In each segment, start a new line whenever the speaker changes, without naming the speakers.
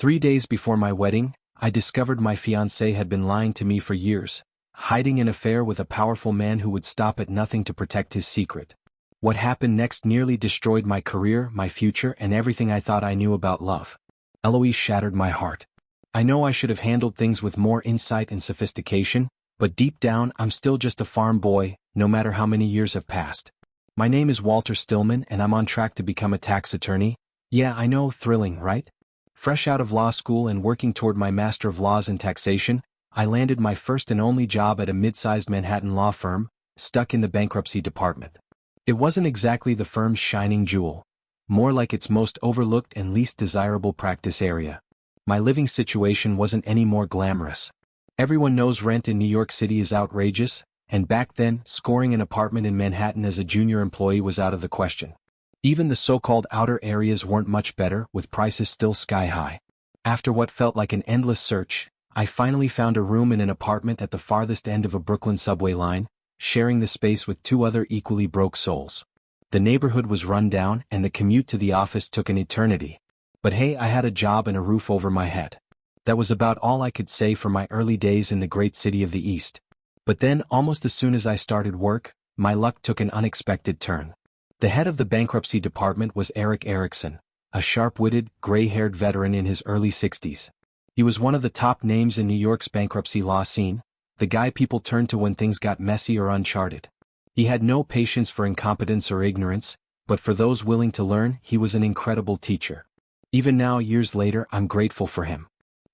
3 days before my wedding, I discovered my fiancé had been lying to me for years, hiding an affair with a powerful man who would stop at nothing to protect his secret. What happened next nearly destroyed my career, my future, and everything I thought I knew about love. Eloise shattered my heart. I know I should have handled things with more insight and sophistication, but deep down I'm still just a farm boy, no matter how many years have passed. My name is Walter Stillman and I'm on track to become a tax attorney. Yeah, I know, thrilling, right? Fresh out of law school and working toward my Master of Laws in Taxation, I landed my first and only job at a mid-sized Manhattan law firm, stuck in the bankruptcy department. It wasn't exactly the firm's shining jewel, more like its most overlooked and least desirable practice area. My living situation wasn't any more glamorous. Everyone knows rent in New York City is outrageous, and back then, scoring an apartment in Manhattan as a junior employee was out of the question. Even the so-called outer areas weren't much better, with prices still sky-high. After what felt like an endless search, I finally found a room in an apartment at the farthest end of a Brooklyn subway line, sharing the space with two other equally broke souls. The neighborhood was run down and the commute to the office took an eternity. But hey, I had a job and a roof over my head. That was about all I could say for my early days in the great city of the East. But then, almost as soon as I started work, my luck took an unexpected turn. The head of the bankruptcy department was Eric Erickson, a sharp-witted, gray-haired veteran in his early 60s. He was one of the top names in New York's bankruptcy law scene, the guy people turned to when things got messy or uncharted. He had no patience for incompetence or ignorance, but for those willing to learn, he was an incredible teacher. Even now, years later, I'm grateful for him.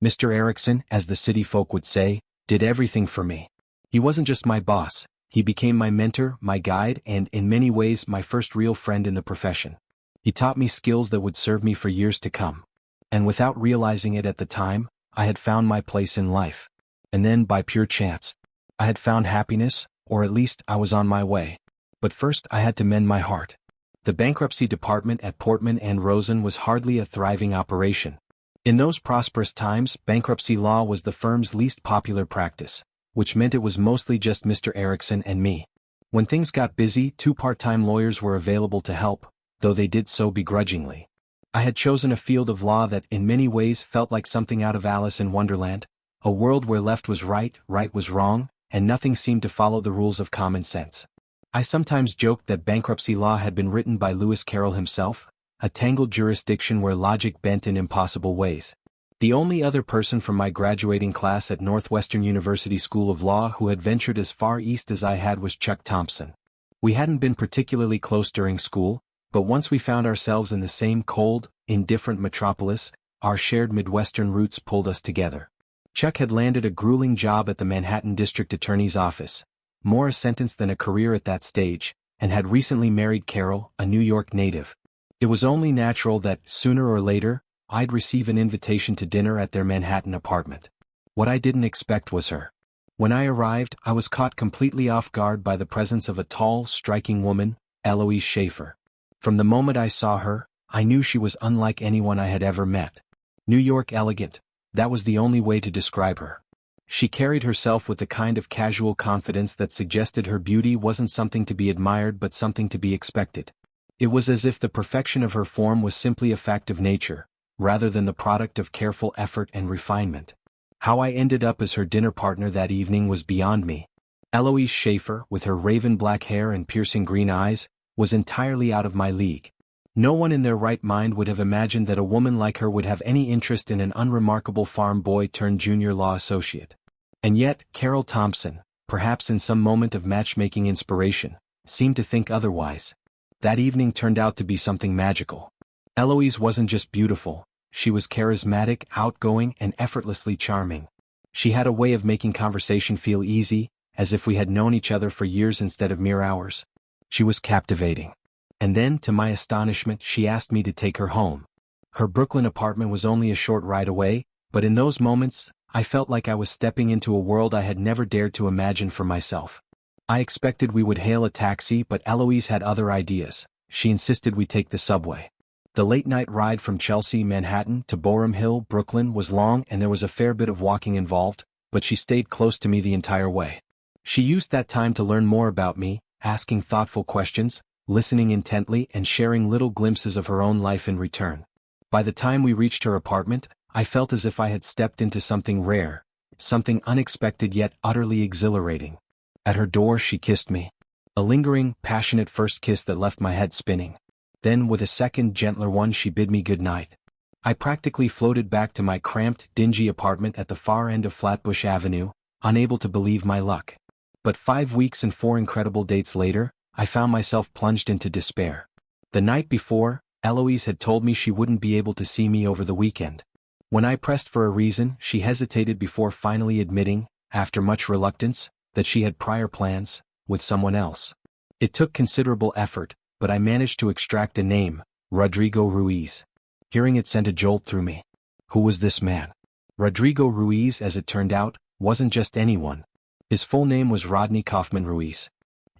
Mr. Erickson, as the city folk would say, did everything for me. He wasn't just my boss. He became my mentor, my guide, and, in many ways, my first real friend in the profession. He taught me skills that would serve me for years to come. And without realizing it at the time, I had found my place in life. And then, by pure chance, I had found happiness, or at least I was on my way. But first I had to mend my heart. The bankruptcy department at Portman and Rosen was hardly a thriving operation. In those prosperous times, bankruptcy law was the firm's least popular practice, which meant it was mostly just Mr. Erickson and me. When things got busy, two part-time lawyers were available to help, though they did so begrudgingly. I had chosen a field of law that in many ways felt like something out of Alice in Wonderland, a world where left was right, right was wrong, and nothing seemed to follow the rules of common sense. I sometimes joked that bankruptcy law had been written by Lewis Carroll himself, a tangled jurisdiction where logic bent in impossible ways. The only other person from my graduating class at Northwestern University School of Law who had ventured as far east as I had was Chuck Thompson. We hadn't been particularly close during school, but once we found ourselves in the same cold, indifferent metropolis, our shared Midwestern roots pulled us together. Chuck had landed a grueling job at the Manhattan District Attorney's office, more a sentence than a career at that stage, and had recently married Carol, a New York native. It was only natural that, sooner or later, I'd receive an invitation to dinner at their Manhattan apartment. What I didn't expect was her. When I arrived, I was caught completely off guard by the presence of a tall, striking woman, Eloise Schaefer. From the moment I saw her, I knew she was unlike anyone I had ever met. New York elegant, that was the only way to describe her. She carried herself with the kind of casual confidence that suggested her beauty wasn't something to be admired but something to be expected. It was as if the perfection of her form was simply a fact of nature, rather than the product of careful effort and refinement. How I ended up as her dinner partner that evening was beyond me. Eloise Schaefer, with her raven black hair and piercing green eyes, was entirely out of my league. No one in their right mind would have imagined that a woman like her would have any interest in an unremarkable farm boy turned junior law associate. And yet, Carol Thompson, perhaps in some moment of matchmaking inspiration, seemed to think otherwise. That evening turned out to be something magical. Eloise wasn't just beautiful, she was charismatic, outgoing, and effortlessly charming. She had a way of making conversation feel easy, as if we had known each other for years instead of mere hours. She was captivating. And then, to my astonishment, she asked me to take her home. Her Brooklyn apartment was only a short ride away, but in those moments, I felt like I was stepping into a world I had never dared to imagine for myself. I expected we would hail a taxi, but Eloise had other ideas. She insisted we take the subway. The late-night ride from Chelsea, Manhattan, to Boerum Hill, Brooklyn, was long and there was a fair bit of walking involved, but she stayed close to me the entire way. She used that time to learn more about me, asking thoughtful questions, listening intently, and sharing little glimpses of her own life in return. By the time we reached her apartment, I felt as if I had stepped into something rare, something unexpected yet utterly exhilarating. At her door she kissed me. A lingering, passionate first kiss that left my head spinning. Then with a second, gentler one she bid me good night. I practically floated back to my cramped, dingy apartment at the far end of Flatbush Avenue, unable to believe my luck. But 5 weeks and 4 incredible dates later, I found myself plunged into despair. The night before, Eloise had told me she wouldn't be able to see me over the weekend. When I pressed for a reason, she hesitated before finally admitting, after much reluctance, that she had prior plans, with someone else. It took considerable effort, but I managed to extract a name, Rodrigo Ruiz. Hearing it sent a jolt through me. Who was this man? Rodrigo Ruiz, as it turned out, wasn't just anyone. His full name was Rodney Kaufman Ruiz.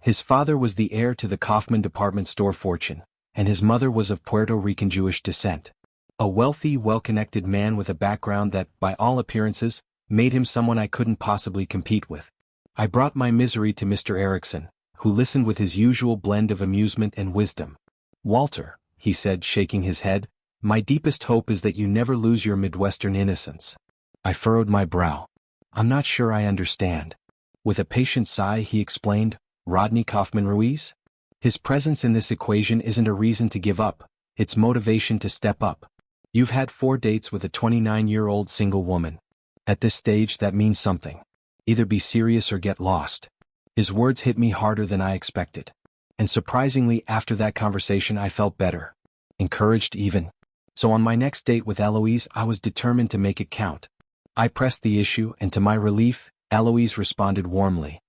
His father was the heir to the Kaufman department store fortune, and his mother was of Puerto Rican Jewish descent. A wealthy, well-connected man with a background that, by all appearances, made him someone I couldn't possibly compete with. I brought my misery to Mr. Erickson, who listened with his usual blend of amusement and wisdom. "Walter," he said, shaking his head, "my deepest hope is that you never lose your Midwestern innocence." I furrowed my brow. "I'm not sure I understand." With a patient sigh he explained, "Rodney Kaufman Ruiz? His presence in this equation isn't a reason to give up, it's motivation to step up. You've had 4 dates with a 29-year-old single woman. At this stage that means something. Either be serious or get lost." His words hit me harder than I expected. And surprisingly, after that conversation I felt better. Encouraged even. So on my next date with Eloise I was determined to make it count. I pressed the issue and to my relief, Eloise responded warmly.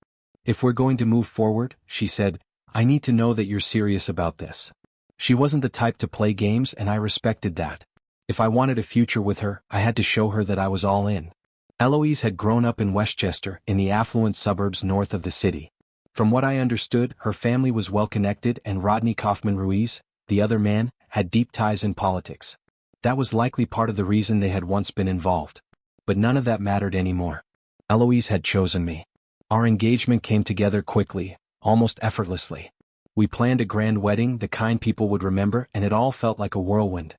"If we're going to move forward," she said, "I need to know that you're serious about this." She wasn't the type to play games and I respected that. If I wanted a future with her, I had to show her that I was all in. Eloise had grown up in Westchester, in the affluent suburbs north of the city. From what I understood, her family was well-connected and Rodney Kaufman Ruiz, the other man, had deep ties in politics. That was likely part of the reason they had once been involved. But none of that mattered anymore. Eloise had chosen me. Our engagement came together quickly, almost effortlessly. We planned a grand wedding, the kind people would remember, and it all felt like a whirlwind.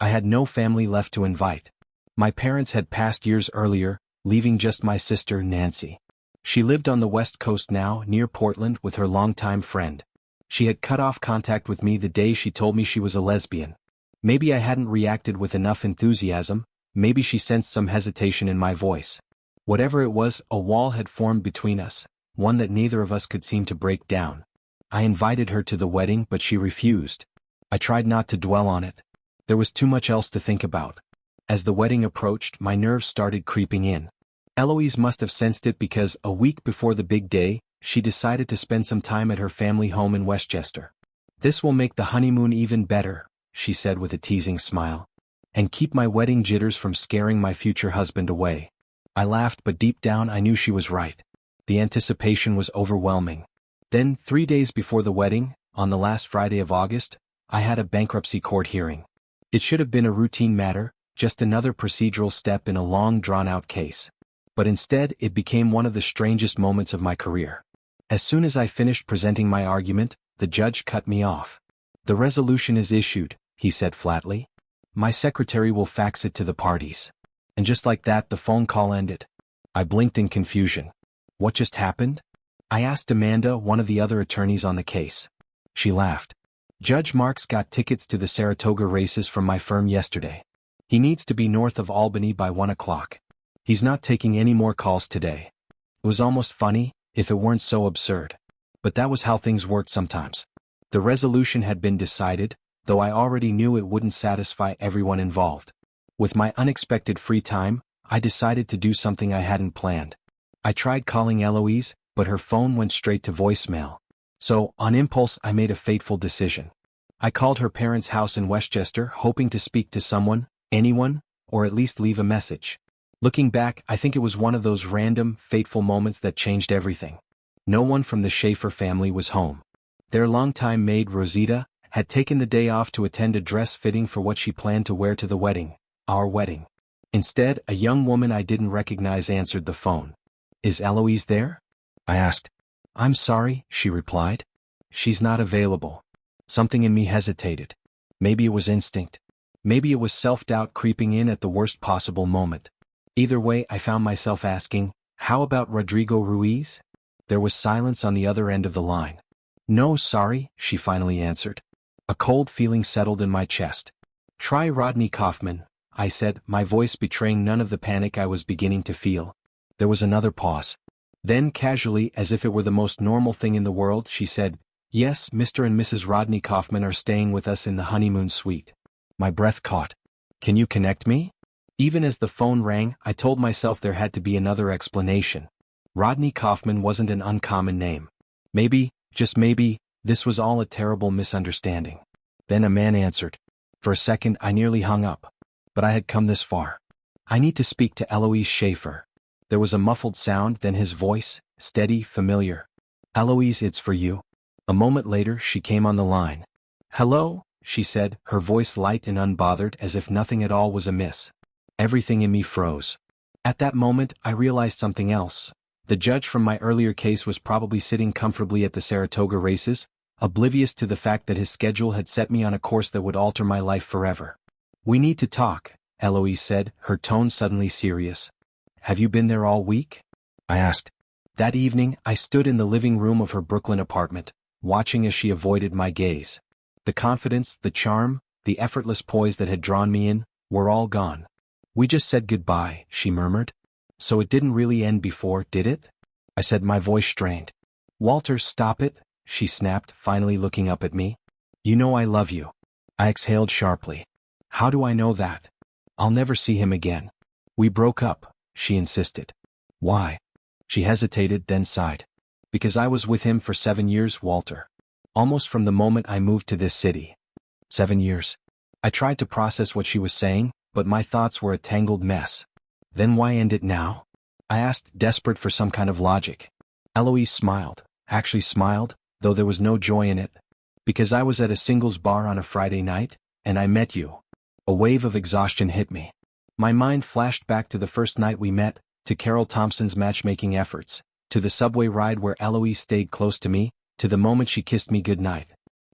I had no family left to invite. My parents had passed years earlier, leaving just my sister, Nancy. She lived on the West Coast now, near Portland, with her longtime friend. She had cut off contact with me the day she told me she was a lesbian. Maybe I hadn't reacted with enough enthusiasm, maybe she sensed some hesitation in my voice. Whatever it was, a wall had formed between us, one that neither of us could seem to break down. I invited her to the wedding, but she refused. I tried not to dwell on it. There was too much else to think about. As the wedding approached, my nerves started creeping in. Eloise must have sensed it because, a week before the big day, she decided to spend some time at her family home in Westchester. "This will make the honeymoon even better," she said with a teasing smile, "and keep my wedding jitters from scaring my future husband away." I laughed, but deep down I knew she was right. The anticipation was overwhelming. Then, 3 days before the wedding, on the last Friday of August, I had a bankruptcy court hearing. It should have been a routine matter, just another procedural step in a long drawn-out case. But instead, it became one of the strangest moments of my career. As soon as I finished presenting my argument, the judge cut me off. "The resolution is issued," he said flatly. "My secretary will fax it to the parties." And just like that, the phone call ended. I blinked in confusion. What just happened? I asked Amanda, one of the other attorneys on the case. She laughed. "Judge Marks got tickets to the Saratoga races from my firm yesterday. He needs to be north of Albany by 1 o'clock. He's not taking any more calls today." It was almost funny, if it weren't so absurd. But that was how things worked sometimes. The resolution had been decided, though I already knew it wouldn't satisfy everyone involved. With my unexpected free time, I decided to do something I hadn't planned. I tried calling Eloise, but her phone went straight to voicemail. So, on impulse, I made a fateful decision. I called her parents' house in Westchester, hoping to speak to someone, anyone, or at least leave a message. Looking back, I think it was one of those random, fateful moments that changed everything. No one from the Schaefer family was home. Their longtime maid, Rosita, had taken the day off to attend a dress fitting for what she planned to wear to the wedding, our wedding. Instead, a young woman I didn't recognize answered the phone. "Is Eloise there?" I asked. "I'm sorry," she replied. "She's not available." Something in me hesitated. Maybe it was instinct. Maybe it was self-doubt creeping in at the worst possible moment. Either way, I found myself asking, how about Rodrigo Ruiz? There was silence on the other end of the line. No, sorry, she finally answered. A cold feeling settled in my chest. Try Rodney Kaufman, I said, my voice betraying none of the panic I was beginning to feel. There was another pause. Then casually, as if it were the most normal thing in the world, she said, yes, Mr. and Mrs. Rodney Kaufman are staying with us in the honeymoon suite. My breath caught. Can you connect me? Even as the phone rang, I told myself there had to be another explanation. Rodney Kaufman wasn't an uncommon name. Maybe, just maybe, this was all a terrible misunderstanding. Then a man answered. For a second I nearly hung up. But I had come this far. I need to speak to Eloise Schaefer. There was a muffled sound, then his voice, steady, familiar. Eloise, it's for you. A moment later she came on the line. Hello, she said, her voice light and unbothered as if nothing at all was amiss. Everything in me froze. At that moment I realized something else. The judge from my earlier case was probably sitting comfortably at the Saratoga races, oblivious to the fact that his schedule had set me on a course that would alter my life forever. We need to talk, Eloise said, her tone suddenly serious. Have you been there all week? I asked. That evening, I stood in the living room of her Brooklyn apartment, watching as she avoided my gaze. The confidence, the charm, the effortless poise that had drawn me in, were all gone. We just said goodbye, she murmured. So it didn't really end before, did it? I said, my voice strained. Walter, stop it, she snapped, finally looking up at me. You know I love you. I exhaled sharply. How do I know that? I'll never see him again. We broke up, she insisted. Why? She hesitated, then sighed. Because I was with him for 7 years, Walter. Almost from the moment I moved to this city. 7 years. I tried to process what she was saying, but my thoughts were a tangled mess. Then why end it now? I asked, desperate for some kind of logic. Eloise smiled, actually smiled, though there was no joy in it. Because I was at a singles bar on a Friday night, and I met you. A wave of exhaustion hit me. My mind flashed back to the first night we met, to Carol Thompson's matchmaking efforts, to the subway ride where Eloise stayed close to me, to the moment she kissed me goodnight.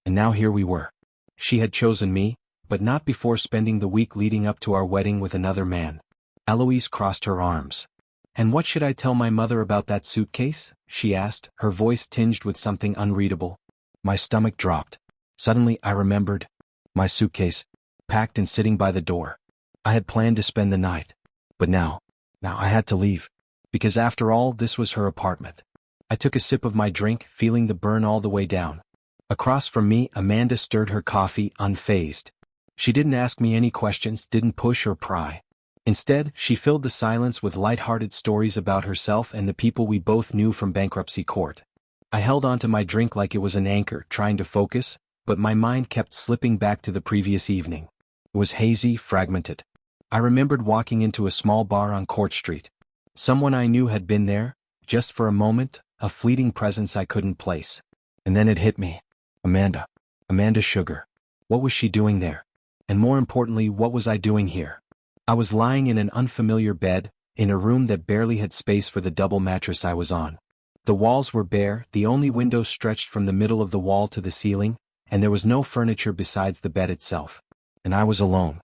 And now here we were. She had chosen me, but not before spending the week leading up to our wedding with another man. Eloise crossed her arms. And what should I tell my mother about that suitcase? She asked, her voice tinged with something unreadable. My stomach dropped. Suddenly I remembered. My suitcase, packed and sitting by the door. I had planned to spend the night. But now I had to leave. Because after all, this was her apartment. I took a sip of my drink, feeling the burn all the way down. Across from me, Amanda stirred her coffee, unfazed. She didn't ask me any questions, didn't push or pry. Instead, she filled the silence with light-hearted stories about herself and the people we both knew from bankruptcy court. I held onto my drink like it was an anchor, trying to focus, but my mind kept slipping back to the previous evening. It was hazy, fragmented. I remembered walking into a small bar on Court Street. Someone I knew had been there, just for a moment, a fleeting presence I couldn't place. And then it hit me. Amanda. Amanda Sugar. What was she doing there? And more importantly, what was I doing here? I was lying in an unfamiliar bed, in a room that barely had space for the double mattress I was on. The walls were bare, the only window stretched from the middle of the wall to the ceiling, and there was no furniture besides the bed itself. And I was alone.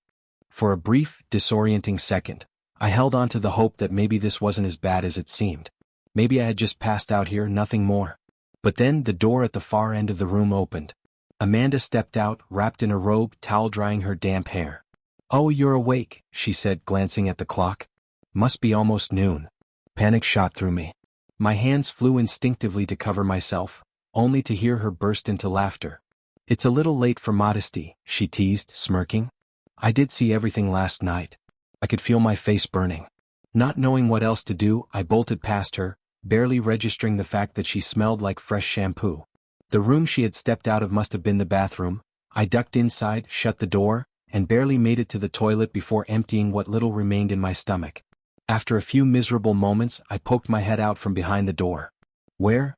For a brief, disorienting second, I held on to the hope that maybe this wasn't as bad as it seemed. Maybe I had just passed out here, nothing more. But then the door at the far end of the room opened. Amanda stepped out, wrapped in a robe, towel drying her damp hair. Oh, you're awake, she said, glancing at the clock. Must be almost noon. Panic shot through me. My hands flew instinctively to cover myself, only to hear her burst into laughter. It's a little late for modesty, she teased, smirking. I did see everything last night. I could feel my face burning. Not knowing what else to do, I bolted past her, barely registering the fact that she smelled like fresh shampoo. The room she had stepped out of must have been the bathroom. I ducked inside, shut the door, and barely made it to the toilet before emptying what little remained in my stomach. After a few miserable moments, I poked my head out from behind the door. Where's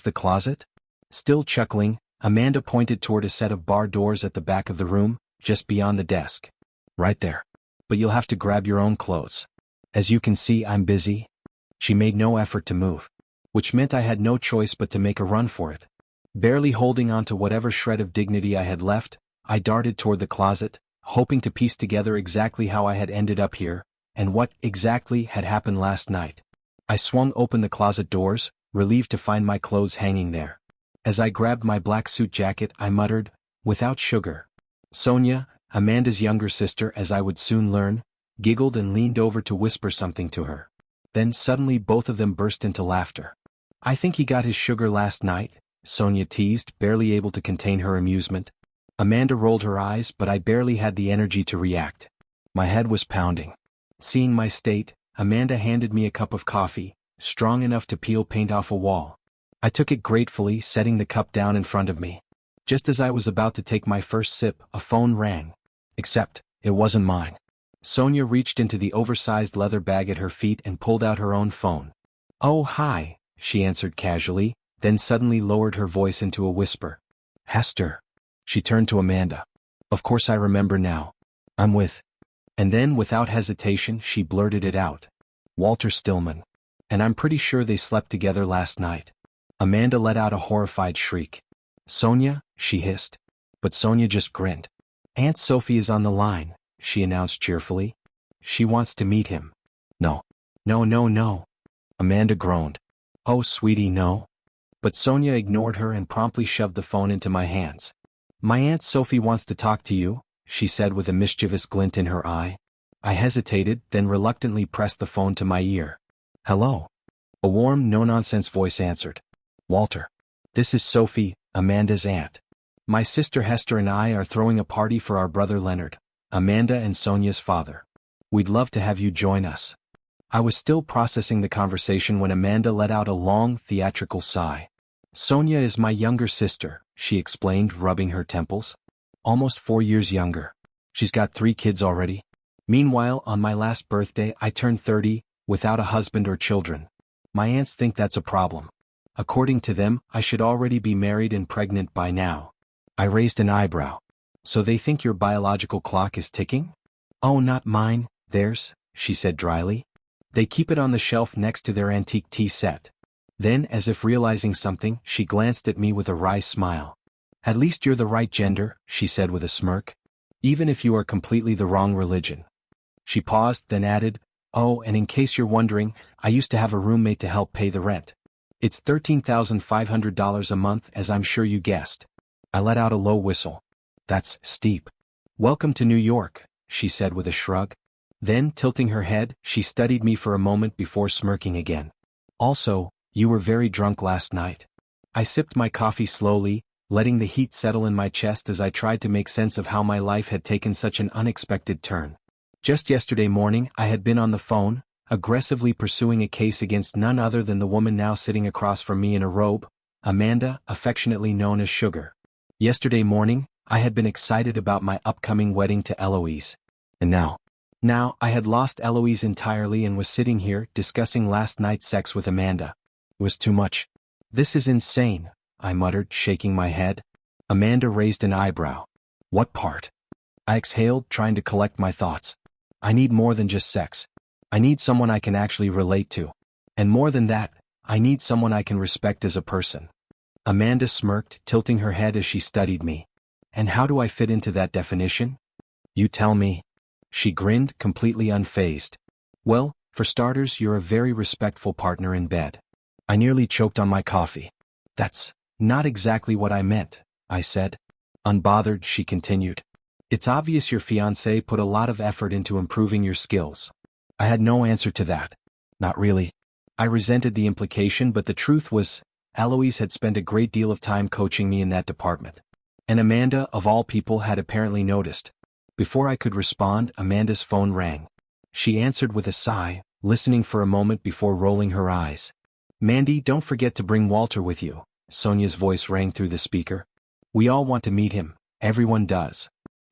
the closet? Still chuckling, Amanda pointed toward a set of bar doors at the back of the room, just beyond the desk. Right there. But you'll have to grab your own clothes. As you can see, I'm busy. She made no effort to move, which meant I had no choice but to make a run for it. Barely holding on to whatever shred of dignity I had left, I darted toward the closet, hoping to piece together exactly how I had ended up here, and what exactly had happened last night. I swung open the closet doors, relieved to find my clothes hanging there. As I grabbed my black suit jacket, I muttered, "Without sugar." Sonia, Amanda's younger sister, as I would soon learn, giggled and leaned over to whisper something to her. Then suddenly both of them burst into laughter. "I think he got his sugar last night," Sonia teased, barely able to contain her amusement. Amanda rolled her eyes, but I barely had the energy to react. My head was pounding. Seeing my state, Amanda handed me a cup of coffee, strong enough to peel paint off a wall. I took it gratefully, setting the cup down in front of me. Just as I was about to take my first sip, a phone rang. Except, it wasn't mine. Sonia reached into the oversized leather bag at her feet and pulled out her own phone. "Oh, hi," she answered casually, then suddenly lowered her voice into a whisper. "Hester." She turned to Amanda. "Of course I remember now. I'm with..." And then, without hesitation, she blurted it out. "Walter Stillman. And I'm pretty sure they slept together last night." Amanda let out a horrified shriek. "Sonia," she hissed. But Sonia just grinned. "Aunt Sophie is on the line," she announced cheerfully. "She wants to meet him." "No. No, no, no." Amanda groaned. "Oh, sweetie, no." But Sonia ignored her and promptly shoved the phone into my hands. "My Aunt Sophie wants to talk to you," she said with a mischievous glint in her eye. I hesitated, then reluctantly pressed the phone to my ear. "Hello." A warm, no-nonsense voice answered. "Walter. This is Sophie, Amanda's aunt. My sister Hester and I are throwing a party for our brother Leonard, Amanda and Sonia's father. We'd love to have you join us." I was still processing the conversation when Amanda let out a long, theatrical sigh. "Sonia is my younger sister," she explained, rubbing her temples. "Almost 4 years younger. She's got 3 kids already. Meanwhile, on my last birthday, I turned 30, without a husband or children. My aunts think that's a problem. According to them, I should already be married and pregnant by now." I raised an eyebrow. "So they think your biological clock is ticking?" "Oh, not mine, theirs," she said dryly. "They keep it on the shelf next to their antique tea set." Then, as if realizing something, she glanced at me with a wry smile. "At least you're the right gender," she said with a smirk. "Even if you are completely the wrong religion." She paused, then added, "Oh, and in case you're wondering, I used to have a roommate to help pay the rent. It's $13,500 a month, as I'm sure you guessed." I let out a low whistle. "That's steep." "Welcome to New York," she said with a shrug. Then, tilting her head, she studied me for a moment before smirking again. "Also, you were very drunk last night." I sipped my coffee slowly, letting the heat settle in my chest as I tried to make sense of how my life had taken such an unexpected turn. Just yesterday morning, I had been on the phone, aggressively pursuing a case against none other than the woman now sitting across from me in a robe, Amanda, affectionately known as Sugar. Yesterday morning, I had been excited about my upcoming wedding to Eloise. And now I had lost Eloise entirely and was sitting here, discussing last night's sex with Amanda. It was too much. "This is insane," I muttered, shaking my head. Amanda raised an eyebrow. "What part?" I exhaled, trying to collect my thoughts. "I need more than just sex. I need someone I can actually relate to. And more than that, I need someone I can respect as a person." Amanda smirked, tilting her head as she studied me. "And how do I fit into that definition?" "You tell me." She grinned, completely unfazed. "Well, for starters, you're a very respectful partner in bed." I nearly choked on my coffee. "That's not exactly what I meant," I said. Unbothered, she continued. "It's obvious your fiancé put a lot of effort into improving your skills." I had no answer to that. Not really. I resented the implication, but the truth was, Eloise had spent a great deal of time coaching me in that department. And Amanda, of all people, had apparently noticed. Before I could respond, Amanda's phone rang. She answered with a sigh, listening for a moment before rolling her eyes. "Mandy, don't forget to bring Walter with you," Sonia's voice rang through the speaker. "We all want to meet him, everyone does."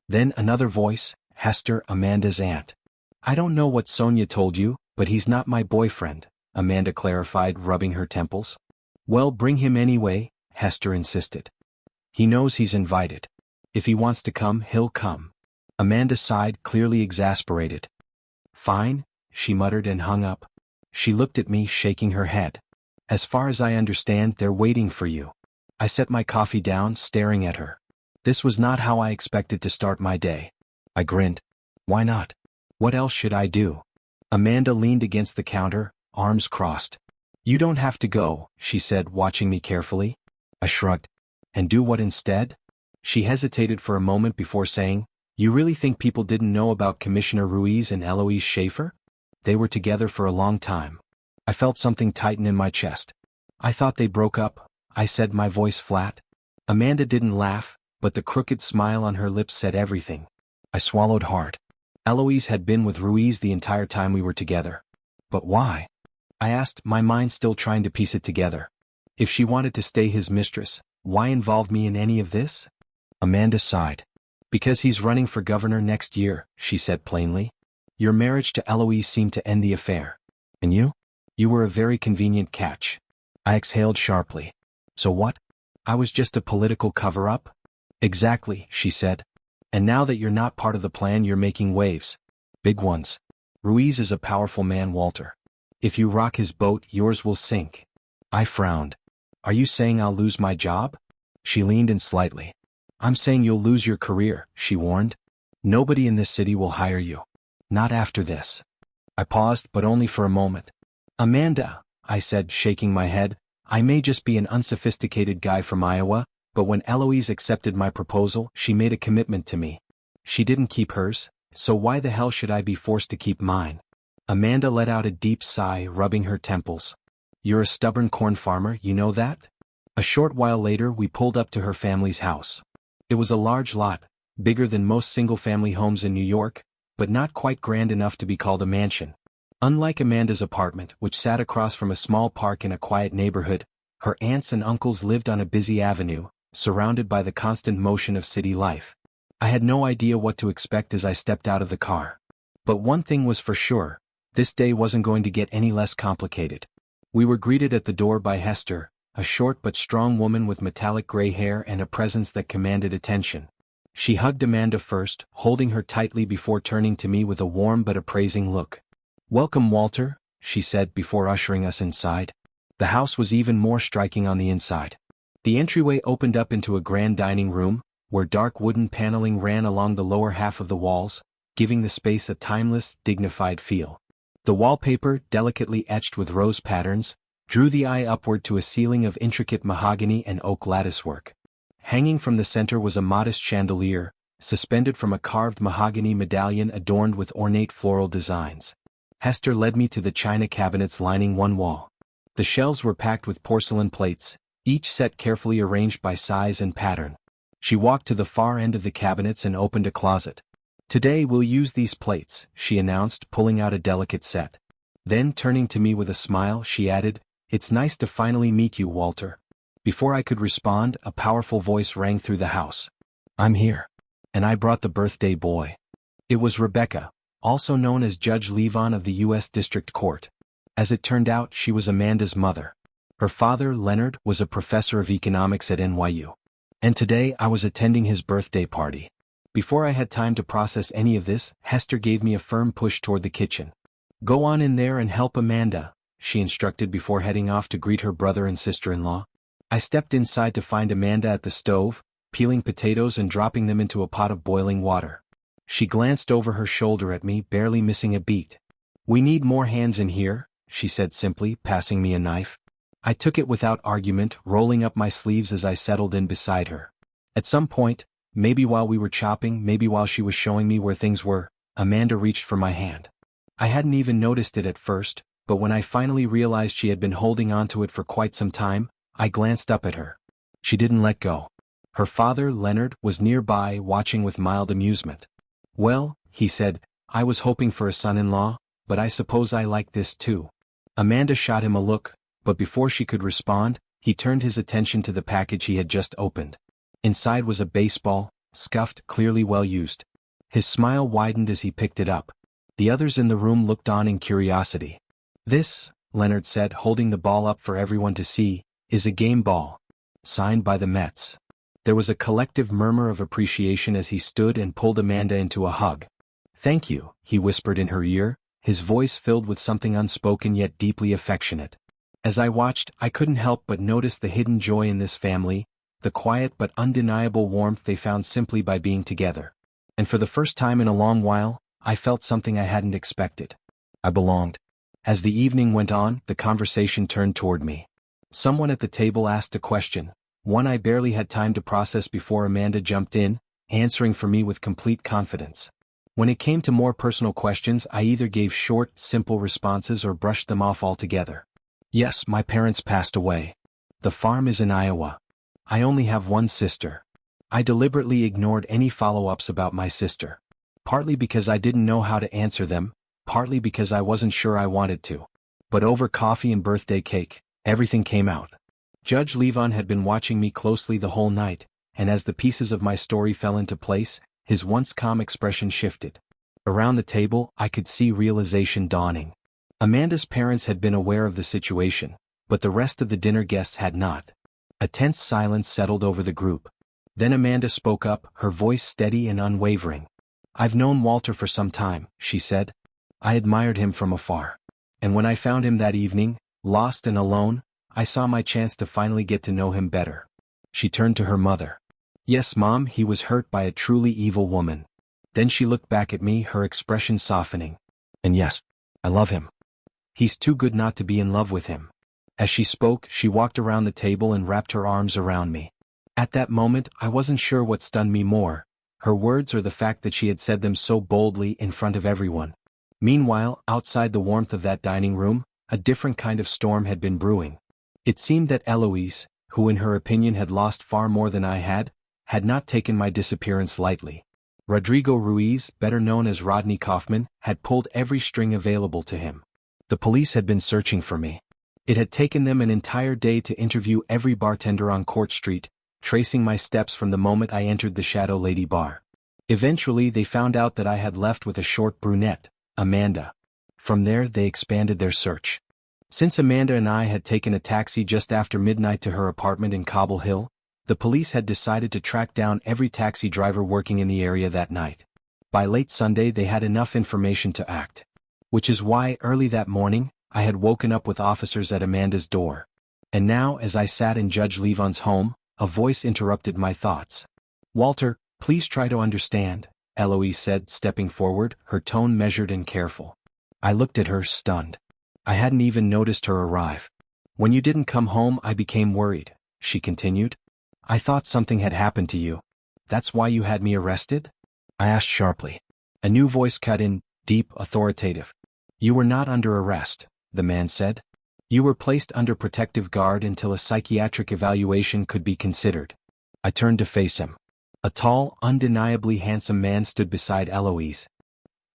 Then another voice, Hester, Amanda's aunt. "I don't know what Sonia told you, but he's not my boyfriend," Amanda clarified, rubbing her temples. "Well, bring him anyway," Hester insisted. "He knows he's invited. If he wants to come, he'll come." Amanda sighed, clearly exasperated. "Fine," she muttered and hung up. She looked at me, shaking her head. "As far as I understand, they're waiting for you." I set my coffee down, staring at her. This was not how I expected to start my day. I grinned. Why not? What else should I do? Amanda leaned against the counter, arms crossed. You don't have to go, she said, watching me carefully. I shrugged. And do what instead? She hesitated for a moment before saying, You really think people didn't know about Commissioner Ruiz and Eloise Schaefer? They were together for a long time. I felt something tighten in my chest. I thought they broke up, I said, my voice flat. Amanda didn't laugh, but the crooked smile on her lips said everything. I swallowed hard. Eloise had been with Ruiz the entire time we were together. But why? I asked, my mind still trying to piece it together. If she wanted to stay his mistress, why involve me in any of this? Amanda sighed. Because he's running for governor next year, she said plainly. Your marriage to Eloise seemed to end the affair. And you? You were a very convenient catch. I exhaled sharply. So what? I was just a political cover-up? Exactly, she said. And now that you're not part of the plan, you're making waves. Big ones. Ruiz is a powerful man, Walter. If you rock his boat, yours will sink. I frowned. Are you saying I'll lose my job? She leaned in slightly. I'm saying you'll lose your career, she warned. Nobody in this city will hire you. Not after this. I paused, but only for a moment. Amanda, I said, shaking my head, I may just be an unsophisticated guy from Iowa, but when Eloise accepted my proposal, she made a commitment to me. She didn't keep hers, so why the hell should I be forced to keep mine? Amanda let out a deep sigh, rubbing her temples. You're a stubborn corn farmer, you know that? A short while later we pulled up to her family's house. It was a large lot, bigger than most single-family homes in New York, but not quite grand enough to be called a mansion. Unlike Amanda's apartment, which sat across from a small park in a quiet neighborhood, her aunts and uncles lived on a busy avenue, surrounded by the constant motion of city life. I had no idea what to expect as I stepped out of the car. But one thing was for sure, this day wasn't going to get any less complicated. We were greeted at the door by Hester, a short but strong woman with metallic gray hair and a presence that commanded attention. She hugged Amanda first, holding her tightly before turning to me with a warm but appraising look. Welcome, Walter, she said before ushering us inside. The house was even more striking on the inside. The entryway opened up into a grand dining room, where dark wooden paneling ran along the lower half of the walls, giving the space a timeless, dignified feel. The wallpaper, delicately etched with rose patterns, drew the eye upward to a ceiling of intricate mahogany and oak latticework. Hanging from the center was a modest chandelier, suspended from a carved mahogany medallion adorned with ornate floral designs. Hester led me to the china cabinets lining one wall. The shelves were packed with porcelain plates, each set carefully arranged by size and pattern. She walked to the far end of the cabinets and opened a closet. Today we'll use these plates, she announced, pulling out a delicate set. Then, turning to me with a smile, she added, It's nice to finally meet you, Walter. Before I could respond, a powerful voice rang through the house. I'm here. And I brought the birthday boy. It was Rebecca, also known as Judge Levon of the U.S. District Court. As it turned out, she was Amanda's mother. Her father, Leonard, was a professor of economics at NYU. And today I was attending his birthday party. Before I had time to process any of this, Hester gave me a firm push toward the kitchen. Go on in there and help Amanda, she instructed before heading off to greet her brother and sister-in-law. I stepped inside to find Amanda at the stove, peeling potatoes and dropping them into a pot of boiling water. She glanced over her shoulder at me, barely missing a beat. We need more hands in here, she said simply, passing me a knife. I took it without argument, rolling up my sleeves as I settled in beside her. At some point, maybe while we were chopping, maybe while she was showing me where things were, Amanda reached for my hand. I hadn't even noticed it at first, but when I finally realized she had been holding onto it for quite some time, I glanced up at her. She didn't let go. Her father, Leonard, was nearby, watching with mild amusement. Well, he said, I was hoping for a son-in-law, but I suppose I like this too. Amanda shot him a look, but before she could respond, he turned his attention to the package he had just opened. Inside was a baseball, scuffed, clearly well used. His smile widened as he picked it up. The others in the room looked on in curiosity. This, Leonard said, holding the ball up for everyone to see, is a game ball. Signed by the Mets. There was a collective murmur of appreciation as he stood and pulled Amanda into a hug. Thank you, he whispered in her ear, his voice filled with something unspoken yet deeply affectionate. As I watched, I couldn't help but notice the hidden joy in this family, the quiet but undeniable warmth they found simply by being together. And for the first time in a long while, I felt something I hadn't expected. I belonged. As the evening went on, the conversation turned toward me. Someone at the table asked a question, one I barely had time to process before Amanda jumped in, answering for me with complete confidence. When it came to more personal questions, I either gave short, simple responses or brushed them off altogether. Yes, my parents passed away. The farm is in Iowa. I only have one sister. I deliberately ignored any follow-ups about my sister. Partly because I didn't know how to answer them, partly because I wasn't sure I wanted to. But over coffee and birthday cake, everything came out. Judge Levon had been watching me closely the whole night, and as the pieces of my story fell into place, his once calm expression shifted. Around the table, I could see realization dawning. Amanda's parents had been aware of the situation, but the rest of the dinner guests had not. A tense silence settled over the group. Then Amanda spoke up, her voice steady and unwavering. "I've known Walter for some time," she said. "I admired him from afar. And when I found him that evening, lost and alone, I saw my chance to finally get to know him better." She turned to her mother. "Yes, Mom, he was hurt by a truly evil woman." Then she looked back at me, her expression softening. "And yes, I love him. He's too good not to be in love with him." As she spoke, she walked around the table and wrapped her arms around me. At that moment, I wasn't sure what stunned me more, her words or the fact that she had said them so boldly in front of everyone. Meanwhile, outside the warmth of that dining room, a different kind of storm had been brewing. It seemed that Eloise, who in her opinion had lost far more than I had not taken my disappearance lightly. Rodrigo Ruiz, better known as Rodney Kaufman, had pulled every string available to him. The police had been searching for me. It had taken them an entire day to interview every bartender on Court Street, tracing my steps from the moment I entered the Shadow Lady bar. Eventually they found out that I had left with a short brunette, Amanda. From there they expanded their search. Since Amanda and I had taken a taxi just after midnight to her apartment in Cobble Hill, the police had decided to track down every taxi driver working in the area that night. By late Sunday they had enough information to act. Which is why, early that morning, I had woken up with officers at Amanda's door. And now, as I sat in Judge Levon's home, a voice interrupted my thoughts. "Walter, please try to understand," Eloise said, stepping forward, her tone measured and careful. I looked at her, stunned. I hadn't even noticed her arrive. "When you didn't come home, I became worried," she continued. "I thought something had happened to you. That's why you had me arrested?" I asked sharply. A new voice cut in, deep, authoritative. "You were not under arrest," the man said. "You were placed under protective guard until a psychiatric evaluation could be considered." I turned to face him. A tall, undeniably handsome man stood beside Eloise.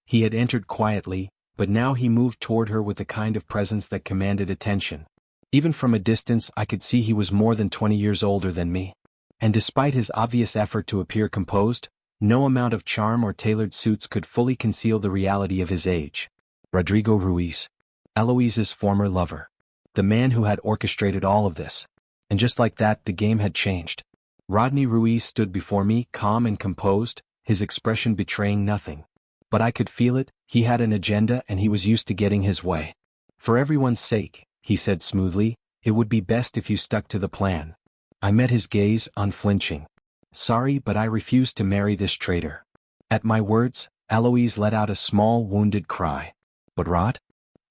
He had entered quietly, but now he moved toward her with the kind of presence that commanded attention. Even from a distance I could see he was more than 20 years older than me. And despite his obvious effort to appear composed, no amount of charm or tailored suits could fully conceal the reality of his age. Rodrigo Ruiz. Eloise's former lover. The man who had orchestrated all of this. And just like that, the game had changed. Rodney Ruiz stood before me, calm and composed, his expression betraying nothing. But I could feel it, he had an agenda and he was used to getting his way. "For everyone's sake," he said smoothly, "it would be best if you stuck to the plan." I met his gaze, unflinching. "Sorry, but I refuse to marry this traitor." At my words, Eloise let out a small, wounded cry. "But Rod?"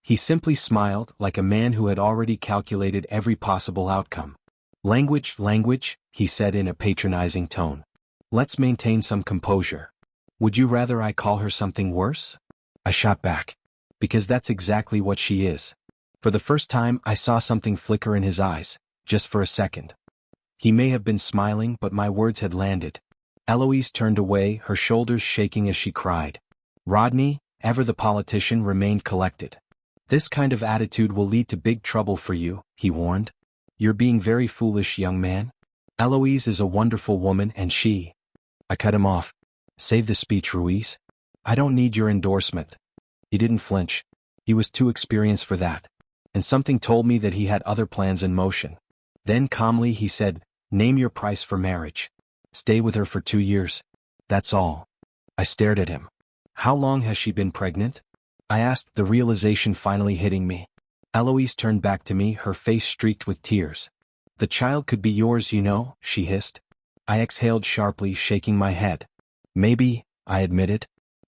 He simply smiled, like a man who had already calculated every possible outcome. Language, he said in a patronizing tone. "Let's maintain some composure. Would you rather I call her something worse?" I shot back. "Because that's exactly what she is." For the first time I saw something flicker in his eyes, just for a second. He may have been smiling, but my words had landed. Eloise turned away, her shoulders shaking as she cried. Rodney, ever the politician, remained collected. "This kind of attitude will lead to big trouble for you," he warned. "You're being very foolish, young man. Eloise is a wonderful woman and she—" I cut him off. "Save the speech, Ruiz. I don't need your endorsement." He didn't flinch. He was too experienced for that. And something told me that he had other plans in motion. Then calmly he said, "Name your price for marriage. Stay with her for 2 years. That's all." I stared at him. "How long has she been pregnant?" I asked, the realization finally hitting me. Eloise turned back to me, her face streaked with tears. "The child could be yours, you know," she hissed. I exhaled sharply, shaking my head. "Maybe, I admitted.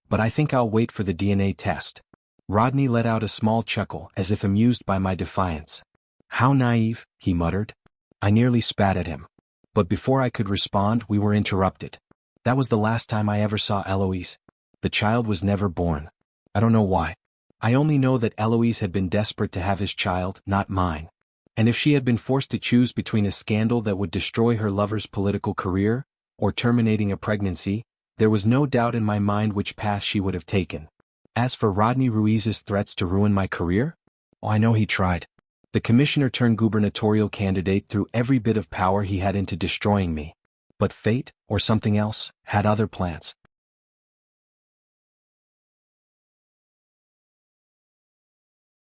But I think I'll wait for the DNA test. Rodney let out a small chuckle as if amused by my defiance. How naive, he muttered. I nearly spat at him. But before I could respond, we were interrupted. That was the last time I ever saw Eloise. The child was never born. I don't know why. I only know that Eloise had been desperate to have his child, not mine. And if she had been forced to choose between a scandal that would destroy her lover's political career, or terminating a pregnancy, there was no doubt in my mind which path she would have taken. As for Rodney Ruiz's threats to ruin my career, I know he tried. The commissioner turned gubernatorial candidate threw every bit of power he had into destroying me. But fate, or something else, had other plans.